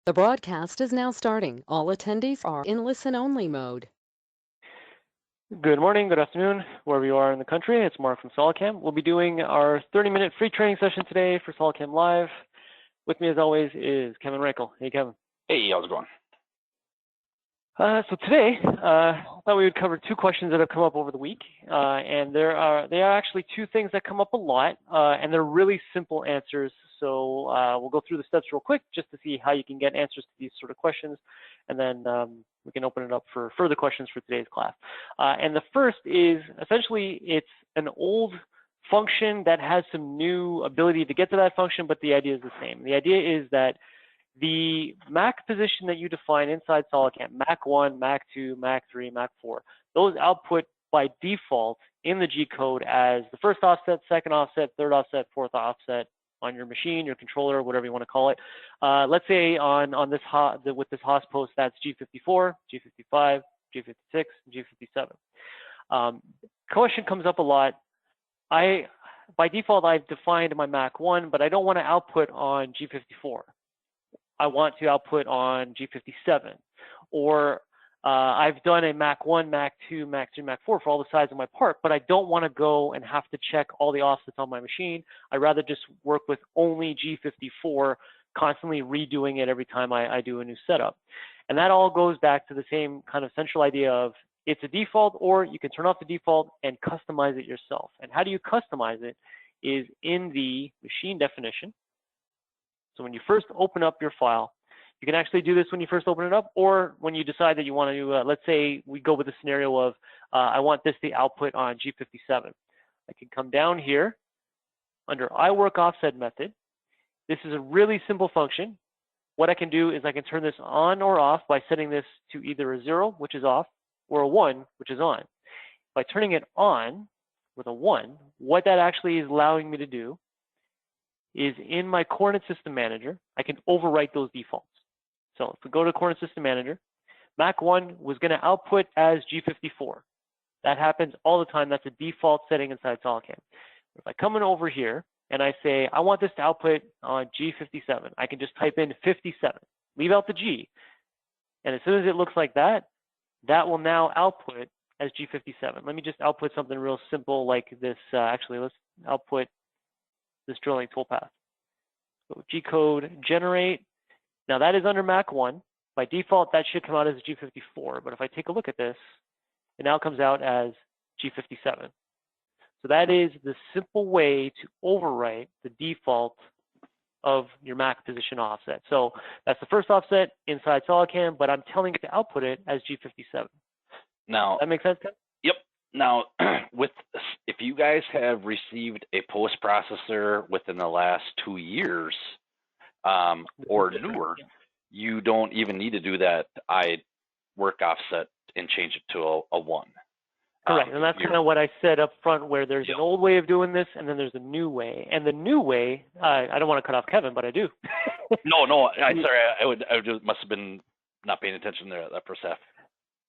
The broadcast is now starting. All attendees are in listen-only mode. Good morning, good afternoon, wherever you are in the country. It's Mark from SolidCAM. We'll be doing our 30-minute free training session today for SolidCAM Live. With me, as always, is Kevin Reichel. Hey, Kevin. Hey, how's it going? So today, I thought we would cover two questions that have come up over the week, and they are actually two things that come up a lot, and they're really simple answers. So we'll go through the steps real quick just to see how you can get answers to these sort of questions, and then we can open it up for further questions for today's class. And the first is essentially it's an old function that has some new ability to get to that function, but the idea is the same. The idea is that the MAC position that you define inside SolidCAM, MAC 1, MAC 2, MAC 3, MAC 4, those output by default in the G code as the first offset, second offset, third offset, fourth offset on your machine, your controller, whatever you want to call it. Let's say on this with this host post, that's G54, G55, G56, G57. Question comes up a lot. By default, I've defined my MAC 1, but I don't want to output on G54. I want to output on G57, or I've done a MAC 1, MAC 2, MAC 3, MAC 4 for all the sides of my part, but I don't want to go and have to check all the offsets on my machine. I'd rather just work with only G54, constantly redoing it every time I do a new setup. And that all goes back to the same kind of central idea of it's a default, or you can turn off the default and customize it yourself. And how do you customize it is in the machine definition. So when you first open up your file, you can actually do this when you first open it up, or when you decide that you want to, let's say we go with the scenario of, I want this to output on G57. I can come down here under iWork offset method. This is a really simple function. What I can do is I can turn this on or off by setting this to either a 0, which is off, or a 1, which is on. By turning it on with a 1, what that actually is allowing me to do is in my coordinate system manager, I can overwrite those defaults. So if we go to coordinate system manager, MAC 1 was going to output as G54. That happens all the time. That's a default setting inside SolidCAM. If I come in over here and I say, I want this to output on G57, I can just type in 57, leave out the G. And as soon as it looks like that, that will now output as G57. Let me just output something real simple like this. Actually, let's output this drilling toolpath. So G code generate. Now that is under MAC 1. By default, that should come out as G54. But if I take a look at this, it now comes out as G57. So that is the simple way to overwrite the default of your MAC position offset. So that's the first offset inside SolidCAM, but I'm telling it to output it as G57. Now, that makes sense, Ken? Yep. Now, if you guys have received a post processor within the last 2 years or newer, you don't even need to do that iWork offset and change it to a 1. Correct, and that's kind of what I said up front, where there's an old way of doing this, and then there's a new way. And the new way, I don't want to cut off Kevin, but I do. No, I'm sorry. I just must have been not paying attention there that first half.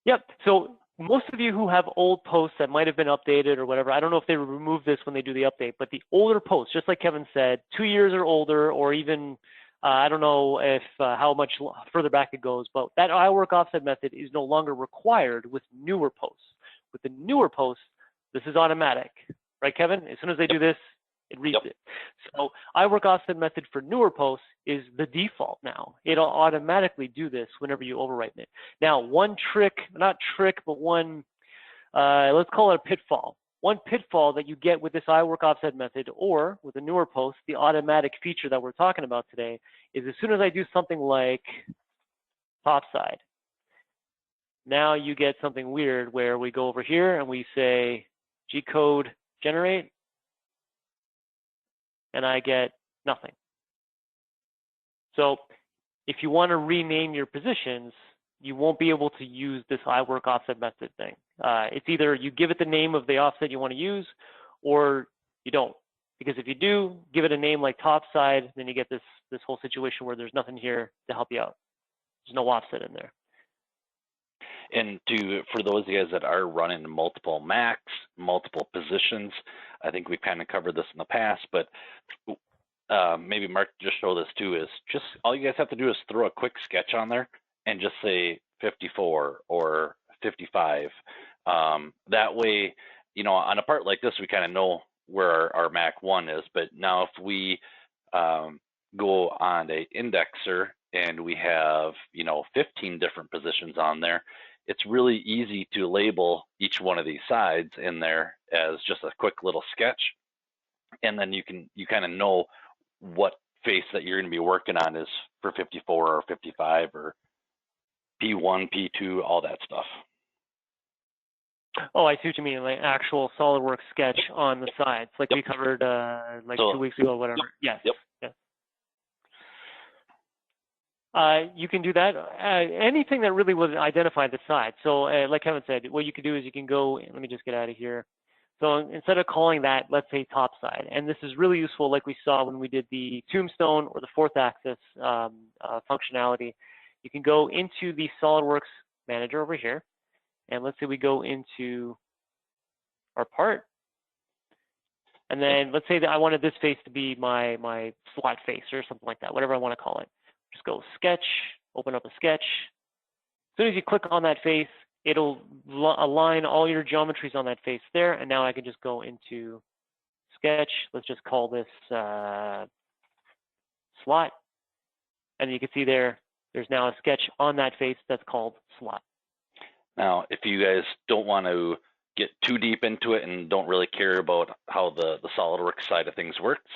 Yep. So most of you who have old posts that might have been updated or whatever, I don't know if they remove this when they do the update, but the older posts, just like Kevin said, 2 years or older, or even I don't know if how much further back it goes, but that iWork offset method is no longer required with newer posts. With the newer posts, this is automatic, right, Kevin? As soon as they do this, it reads it. So iWork offset method for newer posts is the default now. It'll automatically do this whenever you overwrite it. Now, one trick, not trick, but one, let's call it a pitfall. One pitfall that you get with this iWork offset method, or with a newer post, the automatic feature that we're talking about today, is as soon as I do something like topside, now you get something weird where we go over here and we say G code generate, and I get nothing. So if you want to rename your positions, you won't be able to use this iWork offset method thing. It's either you give it the name of the offset you want to use, or you don't. Because if you do give it a name like topside, then you get this whole situation where there's nothing here to help you out. There's no offset in there. And for those of you guys that are running multiple Macs, multiple positions, I think we've kind of covered this in the past, but maybe Mark just show this too, is just all you guys have to do is throw a quick sketch on there and just say 54 or 55. That way, you know, on a part like this, we kind of know where our Mac 1 is, but now if we go on a indexer and we have, you know, 15 different positions on there, it's really easy to label each one of these sides in there as just a quick little sketch. And then you kind of know what face that you're going to be working on is for 54 or 55 or P1, P2, all that stuff. Oh, I see what you mean, like actual SolidWorks sketch on the sides, like we covered like 2 weeks ago, whatever. Yes. Yes. You can do that. Anything that really will identify the side. So like Kevin said, what you can do is you can go, let me just get out of here. So instead of calling that, let's say top side, and this is really useful like we saw when we did the tombstone or the fourth axis functionality, you can go into the SolidWorks manager over here. And let's say we go into our part. And then let's say that I wanted this face to be my slot face or something like that, whatever I want to call it. Just go sketch, open up a sketch. As soon as you click on that face, it'll align all your geometries on that face there. And now I can just go into sketch. Let's just call this slot. And you can see there's now a sketch on that face that's called slot. Now, if you guys don't want to get too deep into it and don't really care about how the SolidWorks side of things works,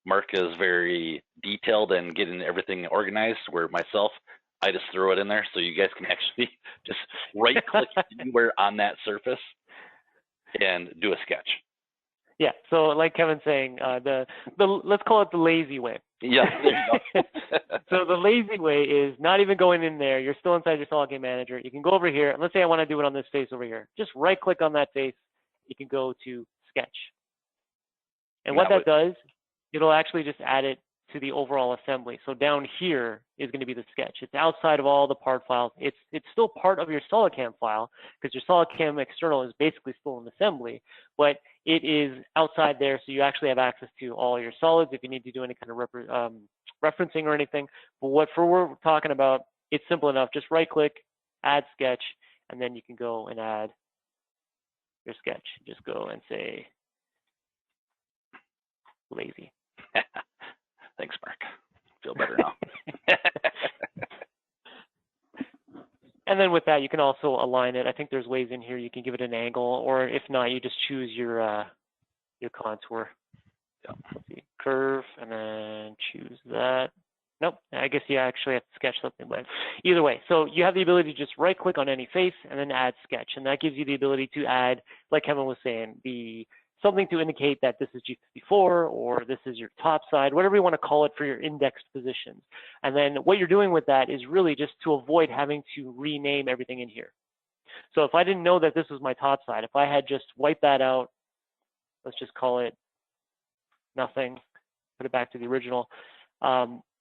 Mark is very detailed and getting everything organized, where myself, I just throw it in there so you guys can actually just right click anywhere on that surface and do a sketch. Yeah, so like Kevin's saying, let's call it the lazy way. Yeah, there you go. So the lazy way is not even going in there. You're still inside your SolidCAM manager. You can go over here, and let's say I want to do it on this face over here. Just right click on that face. You can go to sketch. And what that does, it'll actually just add it to the overall assembly. So down here is going to be the sketch. It's outside of all the part files. It's still part of your SolidCAM file, because your SolidCAM external is basically still an assembly, but it is outside there, so you actually have access to all your solids if you need to do any kind of referencing or anything. But what we're talking about, it's simple enough. Just right click, add sketch, and then you can go and add your sketch. Just go and say lazy. Thanks, Mark. Feel better now. And then with that, you can also align it. I think there's ways in here you can give it an angle, or if not, you just choose your contour. Yeah. Let's see, curve, and then choose that. Nope, I guess you actually have to sketch something, but either way. So you have the ability to just right-click on any face and then add sketch, and that gives you the ability to add, like Kevin was saying, something to indicate that this is G54 or this is your top side, whatever you want to call it for your indexed positions. And then what you're doing with that is really just to avoid having to rename everything in here. So if I didn't know that this was my top side, if I had just wiped that out, let's just call it nothing, put it back to the original,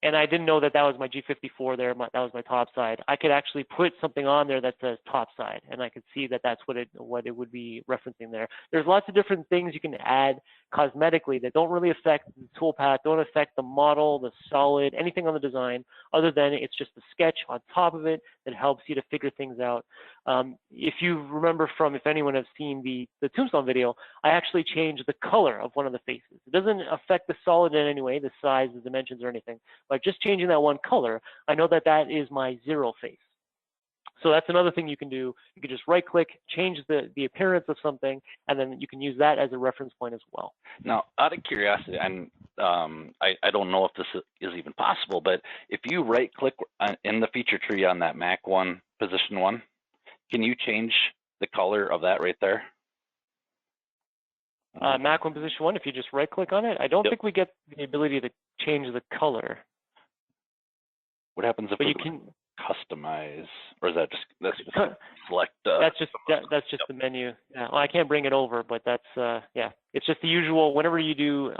and I didn't know that that was my G54 there, that was my top side, I could actually put something on there that says top side, and I could see that that's what it would be referencing there. There's lots of different things you can add cosmetically that don't really affect the toolpath, don't affect the model, the solid, anything on the design, other than it's just a sketch on top of it that helps you to figure things out. If you remember if anyone has seen the tombstone video, I actually changed the color of one of the faces. It doesn't affect the solid in any way, the size, the dimensions, or anything. By just changing that one color, I know that that is my 0 face. So that's another thing you can do. You can just right-click, change the appearance of something, and then you can use that as a reference point as well. Now, out of curiosity, and I don't know if this is even possible, but if you right-click in the feature tree on that Mac 1, position 1, can you change the color of that right there? Mac 1, position 1, if you just right-click on it, I don't think we get the ability to change the color. What happens if but we you can customize, or is that just select? That's just the menu. Yeah, well, I can't bring it over, but that's yeah. It's just the usual. Whenever you do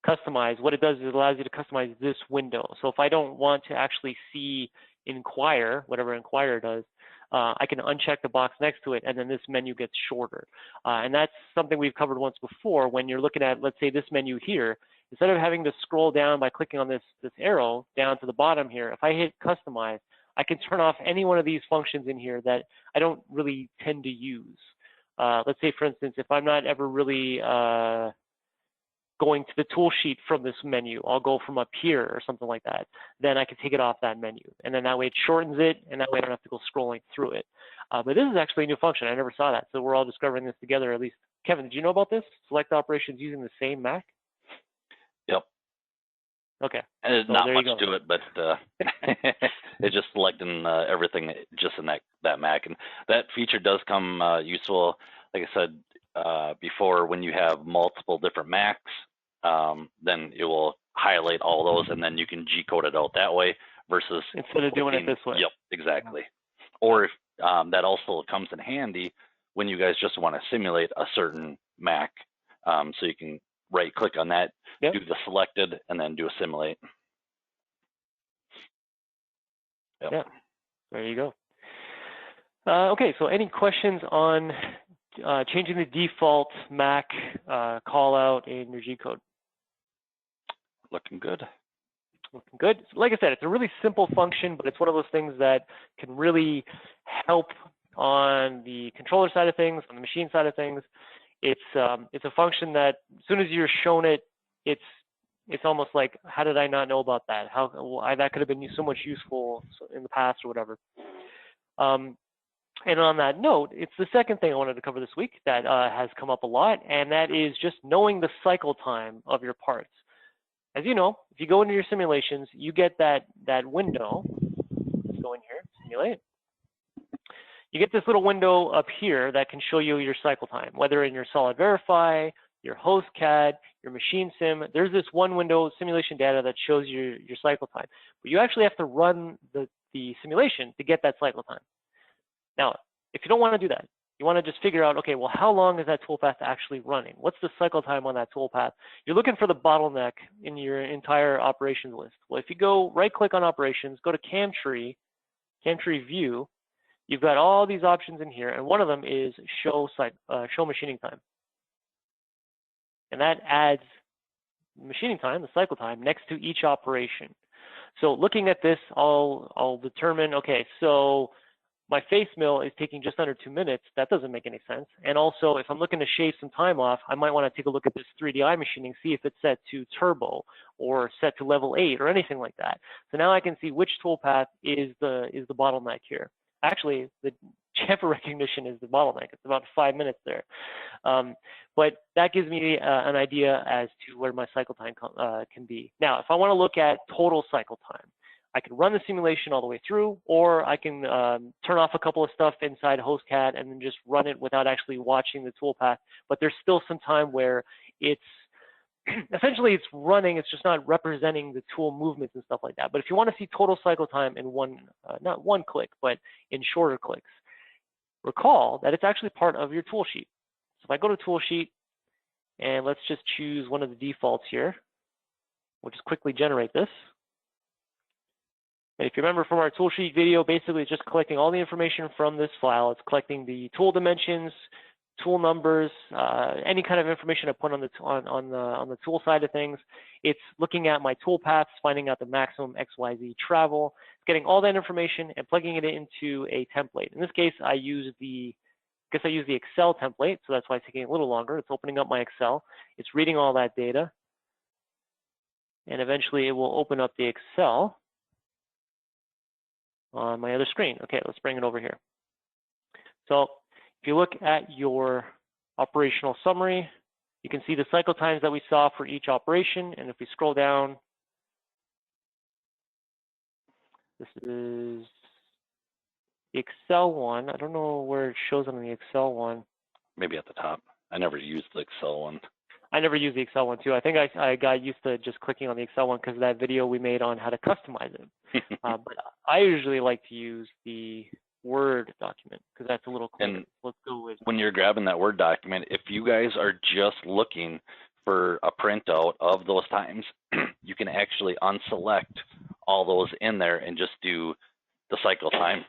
customize, what it does is it allows you to customize this window. So if I don't want to actually see Inquire, whatever Inquire does, I can uncheck the box next to it, and then this menu gets shorter. And that's something we've covered once before. When you're looking at, let's say, this menu here, instead of having to scroll down by clicking on this arrow down to the bottom here, if I hit customize, I can turn off any one of these functions in here that I don't really tend to use. Let's say, for instance, if I'm not ever really going to the tool sheet from this menu, I'll go from up here or something like that, then I can take it off that menu. And then that way it shortens it, and that way I don't have to go scrolling through it. But this is actually a new function. I never saw that. So we're all discovering this together, at least. Kevin, did you know about this? Select operations using the same Mac? Yep. Okay. And there's So not there much you go. to it, but it's just selecting everything just in that Mac. And that feature does come useful, like I said before, when you have multiple different Macs, then it will highlight all those, and then you can G-code it out that way versus Instead of doing it this way. Yep, exactly. Or if that also comes in handy when you guys just want to simulate a certain Mac, so you can right-click on that, Yep. do the selected, and then do a simulate. Yep. Yeah, there you go. Okay, so any questions on changing the default Mac call out in your G-code? Looking good. Looking good. Like I said, it's a really simple function, but it's one of those things that can really help on the controller side of things, on the machine side of things. It's a function that as soon as you're shown it, it's almost like, how did I not know about that? That could have been so much useful in the past or whatever. And on that note, it's the second thing I wanted to cover this week that has come up a lot, and that is just knowing the cycle time of your parts. As you know, if you go into your simulations, you get that window. Let's go in here, simulate. You get this little window up here that can show you your cycle time, whether in your Solid Verify, your host CAD, your machine sim. There's this one window, simulation data, that shows you your cycle time. But you actually have to run the simulation to get that cycle time. Now, if you don't want to do that, you want to just figure out, okay, well, how long is that toolpath actually running? What's the cycle time on that toolpath? You're looking for the bottleneck in your entire operations list. Well, if you go right-click on operations, go to CAM tree view, you've got all these options in here, and one of them is show machining time. And that adds machining time, the cycle time, next to each operation. So looking at this, I'll determine, okay, so my face mill is taking just under 2 minutes. That doesn't make any sense. And also, if I'm looking to shave some time off, I might want to take a look at this 3D machining, see if it's set to turbo or set to level 8 or anything like that. So now I can see which toolpath is the bottleneck here. Actually, the chamfer recognition is the bottleneck. It's about 5 minutes there. But that gives me an idea as to where my cycle time can be. Now, if I want to look at total cycle time, I can run the simulation all the way through, or I can turn off a couple of stuff inside HostCAD and then just run it without actually watching the toolpath. But there's still some time where it's essentially it's running, it's just not representing the tool movements and stuff like that. But if you want to see total cycle time in not one click, but in shorter clicks, recall that it's actually part of your tool sheet. So if I go to tool sheet, and let's just choose one of the defaults here, we'll just quickly generate this. And if you remember from our tool sheet video, basically it's just collecting all the information from this file. It's collecting the tool dimensions, tool numbers, any kind of information I put on the tool side of things. It's looking at my tool paths, finding out the maximum XYZ travel, getting all that information and plugging it into a template. In this case, I use the Excel template, so that's why it's taking a little longer. It's opening up my Excel. It's reading all that data, and eventually it will open up the Excel on my other screen. Okay, let's bring it over here. So if you look at your operational summary, you can see the cycle times that we saw for each operation. And if we scroll down, this is the Excel one. I don't know where it shows on the Excel one. Maybe at the top. I never used the Excel one. I never use the Excel one too. I think I got used to just clicking on the Excel one because of that video we made on how to customize it. But I usually like to use the Word document because that's a little cleaner. And let's go with when you're grabbing that Word document, if you guys are just looking for a printout of those times, you can actually unselect all those in there and just do the cycle time.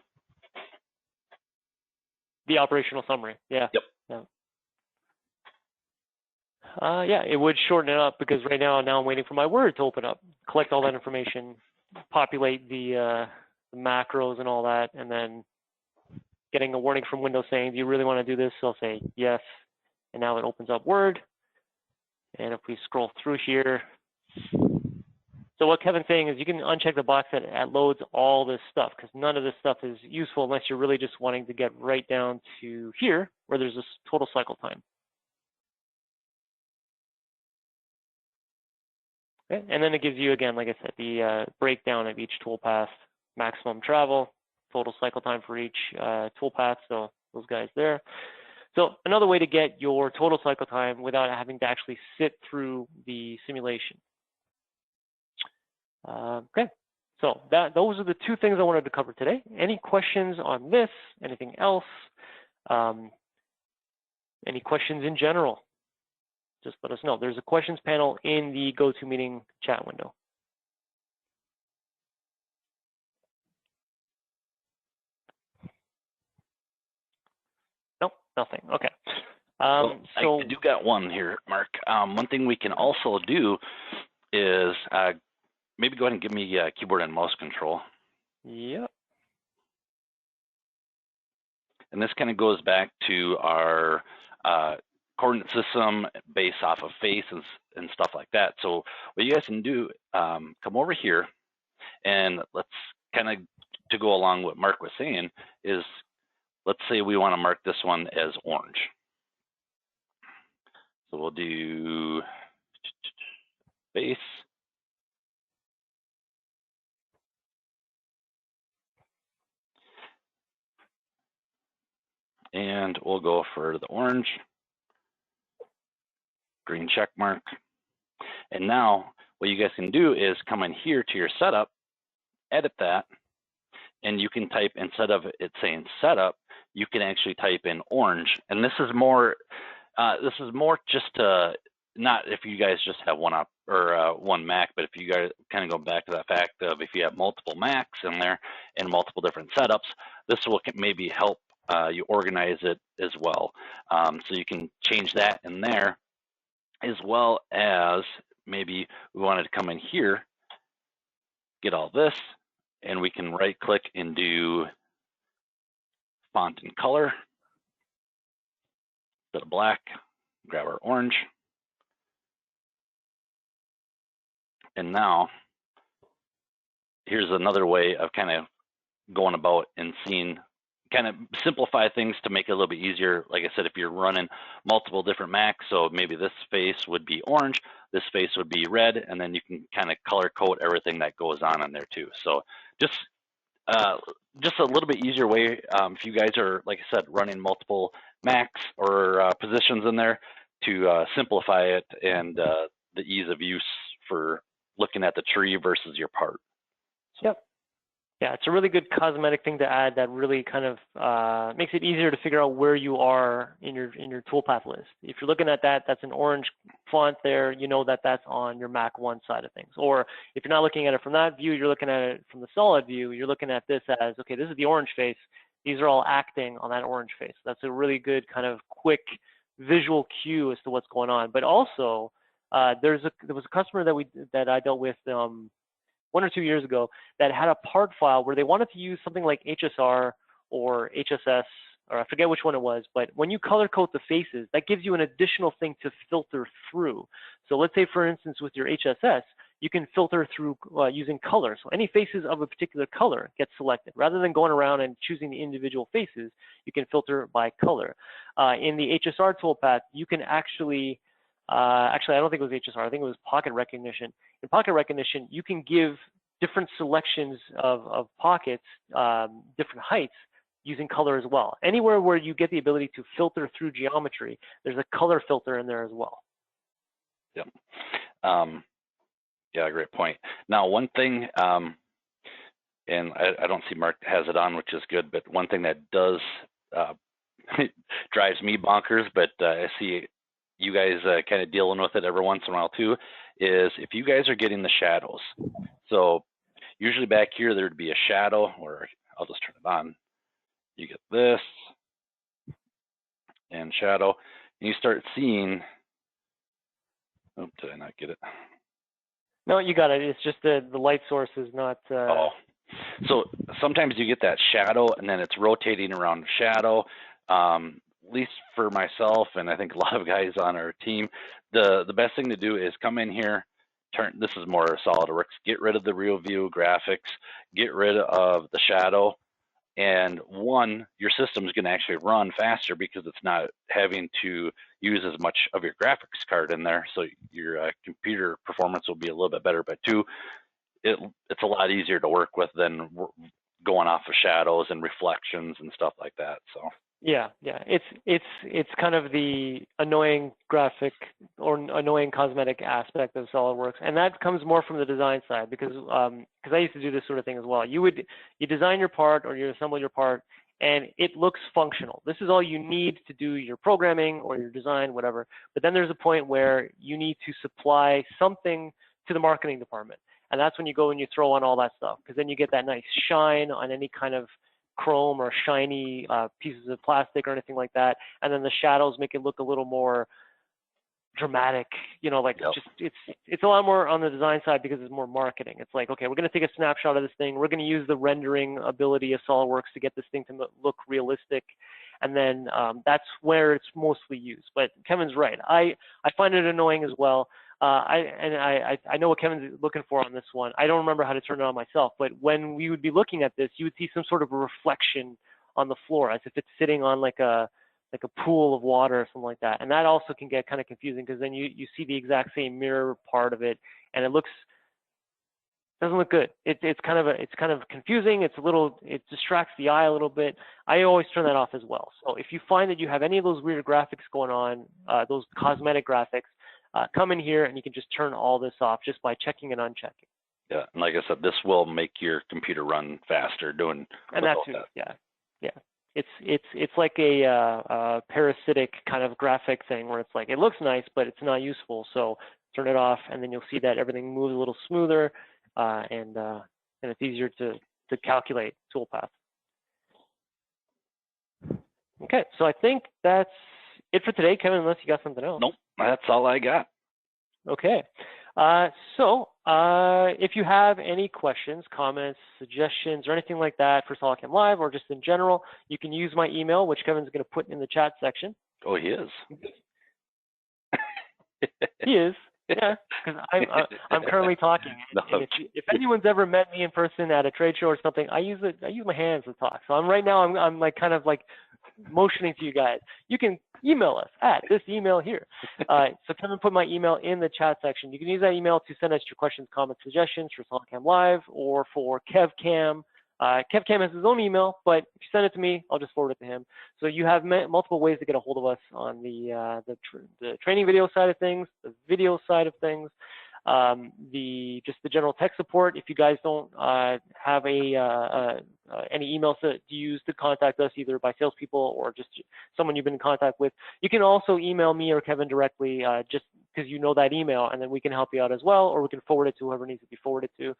the operational summary. Yeah. Yep. Yeah. Yeah, it would shorten it up because right now I'm waiting for my Word to open up, collect all that information, populate the macros and all that, and then getting a warning from Windows saying, do you really want to do this? So I'll say yes, and now it opens up Word. And if we scroll through here, so what Kevin's saying is you can uncheck the box that loads all this stuff because none of this stuff is useful unless you're really just wanting to get right down to here where there's this total cycle time. Okay. And then it gives you, again, like I said, the breakdown of each toolpath, maximum travel, total cycle time for each toolpath, so those guys there. So another way to get your total cycle time without having to actually sit through the simulation. Okay, so those are the two things I wanted to cover today. Any questions on this? Anything else? Any questions in general? Just let us know. There's a questions panel in the GoToMeeting chat window. Nope, nothing. Okay. Well, so I do got one here, Mark. One thing we can also do is maybe go ahead and give me keyboard and mouse control. Yep. And this kind of goes back to our coordinate system based off of face and stuff like that. So what you guys can do, come over here and let's kind of, to go along with what Mark was saying, is let's say we want to mark this one as orange. So we'll do base. And we'll go for the orange, green check mark. And now what you guys can do is come in here to your setup, edit that, and you can type, instead of it saying setup, you can actually type in orange. And this is more just not if you guys just have one one Mac, but if you guys kind of go back to that fact of if you have multiple Macs in there and multiple different setups, this will maybe help you organize it as well. So you can change that in there, as well as maybe we wanted to come in here, get all this, and we can right click and do font and color. Instead of black, grab our orange. And now here's another way of kind of going about and seeing, kind of simplify things to make it a little bit easier. Like I said, if you're running multiple different Macs, so maybe this face would be orange, this face would be red, and then you can kind of color code everything that goes on in there too. So just a little bit easier way if you guys are, like I said, running multiple Macs or positions in there, to simplify it and the ease of use for looking at the tree versus your part. Yep. Yeah, it's a really good cosmetic thing to add that really kind of makes it easier to figure out where you are in your toolpath list. If you're looking at that, that's an orange font there, you know that that's on your Mac 1 side of things. Or if you're not looking at it from that view, you're looking at it from the solid view, you're looking at this as, okay, this is the orange face. These are all acting on that orange face. That's a really good kind of quick visual cue as to what's going on. But also, there was a customer that I dealt with 1 or 2 years ago that had a part file where they wanted to use something like HSR or HSS, or I forget which one it was, but when you color code the faces, that gives you an additional thing to filter through. So let's say, for instance, with your HSS, you can filter through using color. So any faces of a particular color get selected. Rather than going around and choosing the individual faces, you can filter by color. In the HSR toolpath, you can actually I don't think it was HSR, I think it was pocket recognition. In pocket recognition, you can give different selections of pockets, different heights, using color as well. Anywhere where you get the ability to filter through geometry, there's a color filter in there as well. Yep. Yeah, great point. Now, one thing, and I don't see Mark has it on, which is good, but one thing that does drives me bonkers, but I see you guys kind of dealing with it every once in a while too, is if you guys are getting the shadows. So usually back here, there'd be a shadow, or I'll just turn it on. You get this and shadow, and you start seeing Oh, did I not get it? No, you got it. It's just the light source is not. Oh, so sometimes you get that shadow, and then it's rotating around shadow. At least for myself, and I think a lot of guys on our team, the best thing to do is come in here, turn. This is more SolidWorks. Get rid of the real view graphics. Get rid of the shadow. And one, your system is going to actually run faster because it's not having to use as much of your graphics card in there. So your computer performance will be a little bit better. But two, it's a lot easier to work with than going off of shadows and reflections and stuff like that. So yeah, it's kind of the annoying graphic or annoying cosmetic aspect of SolidWorks, and that comes more from the design side because I used to do this sort of thing as well. You design your part or you assemble your part, and it looks functional. This is all you need to do your programming or your design, whatever. But then there's a point where you need to supply something to the marketing department, and that's when you go and you throw on all that stuff, because then you get that nice shine on any kind of chrome or shiny pieces of plastic or anything like that, and then the shadows make it look a little more dramatic, like Yep. just it's a lot more on the design side because it's more marketing. It's like, okay, we're going to take a snapshot of this thing, we're going to use the rendering ability of SolidWorks to get this thing to look realistic, and then that's where it's mostly used. But Kevin's right, I find it annoying as well. I know what Kevin's looking for on this one. I don't remember how to turn it on myself, but when we would be looking at this, you would see some sort of a reflection on the floor as if it's sitting on like a pool of water or something like that. And that also can get kind of confusing because then you see the exact same mirror part of it, and it doesn't look good. It's kind of confusing. It distracts the eye a little bit. I always turn that off as well. So if you find that you have any of those weird graphics going on, those cosmetic graphics, come in here and you can just turn all this off just by checking and unchecking. yeah, and like I said, this will make your computer run faster doing. And that's it. Yeah. It's like a parasitic kind of graphic thing where it's like it looks nice, but it's not useful. So turn it off, and then you'll see that everything moves a little smoother, and it's easier to calculate toolpath. Okay, so I think that's it for today, Kevin, unless you got something else. Nope, that's all I got. Okay, so if you have any questions, comments, suggestions, or anything like that for SolidCAM Live or just in general, you can use my email, which Kevin's going to put in the chat section. Oh, he is. He is. Yeah, because I'm currently talking. No. And if anyone's ever met me in person at a trade show or something, I use my hands to talk. So I'm like kind of like motioning to you guys. You can email us at this email here. So Kevin put my email in the chat section. You can use that email to send us your questions, comments, suggestions for SolidCAM Live or for KevCam. KevCam has his own email, but if you send it to me, I'll just forward it to him. So you have multiple ways to get a hold of us on the training video side of things, the video side of things, just the general tech support. If you guys don't have any emails to use to contact us, either by salespeople or just someone you've been in contact with, you can also email me or Kevin directly, just because you know that email, and then we can help you out as well, or we can forward it to whoever needs to be forwarded to.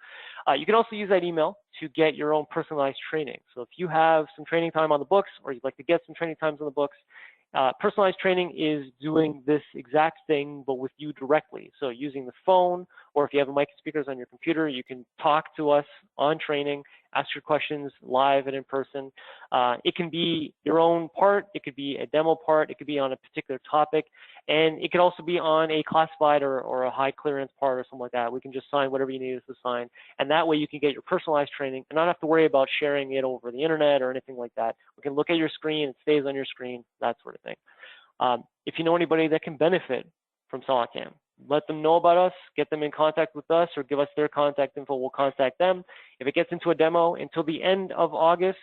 You can also use that email to get your own personalized training. So if you have some training time on the books, or you'd like to get some training times on the books, personalized training is doing this exact thing, but with you directly. So using the phone, or if you have a mic and speakers on your computer, you can talk to us on training, ask your questions live and in person. It can be your own part, it could be a demo part, it could be on a particular topic, and it could also be on a classified or a high clearance part or something like that. We can just sign whatever you need us to sign, and that way you can get your personalized training and not have to worry about sharing it over the internet or anything like that. We can look at your screen, it stays on your screen, that sort of thing. If you know anybody that can benefit from SolidCAM, let them know about us, get them in contact with us, or give us their contact info, we'll contact them. If it gets into a demo until the end of August,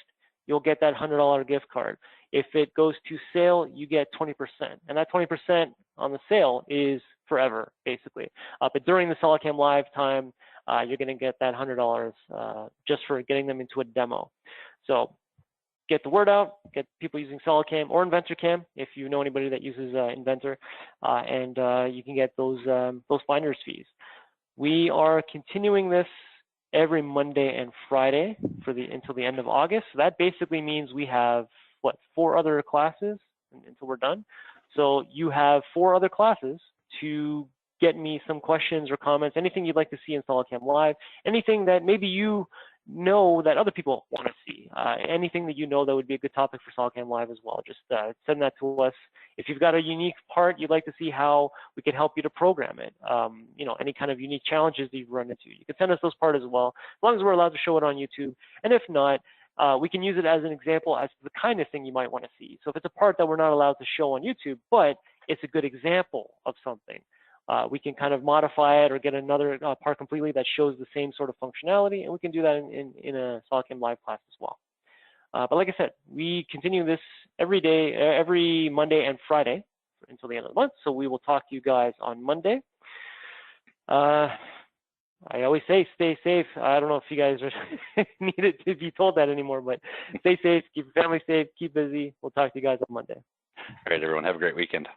you'll get that $100 gift card. If it goes to sale, you get 20%. And that 20% on the sale is forever, basically. But during the SolidCAM Live time, you're going to get that $100 just for getting them into a demo. So get the word out, get people using SolidCAM or InventorCAM if you know anybody that uses Inventor, and you can get those finder's fees. We are continuing this every Monday and Friday until the end of August. So that basically means we have, 4 other classes until we're done. So you have 4 other classes to get me some questions or comments, anything you'd like to see in SolidCAM Live, anything that maybe you know that other people want to see, anything that you know that would be a good topic for SolidCAM Live as well. Just send that to us. If you've got a unique part you'd like to see how we can help you to program it, you know, any kind of unique challenges that you've run into, you can send us those parts as well, as long as we're allowed to show it on YouTube. And if not, we can use it as an example as to the kind of thing you might want to see. So if it's a part that we're not allowed to show on YouTube, but it's a good example of something, we can kind of modify it or get another part completely that shows the same sort of functionality, and we can do that in a SolidCAM Live class as well. But like I said, we continue this every day, every Monday and Friday until the end of the month. So we will talk to you guys on Monday. I always say stay safe. I don't know if you guys are needed to be told that anymore, but stay safe, keep your family safe, keep busy. We'll talk to you guys on Monday. All right, everyone, have a great weekend.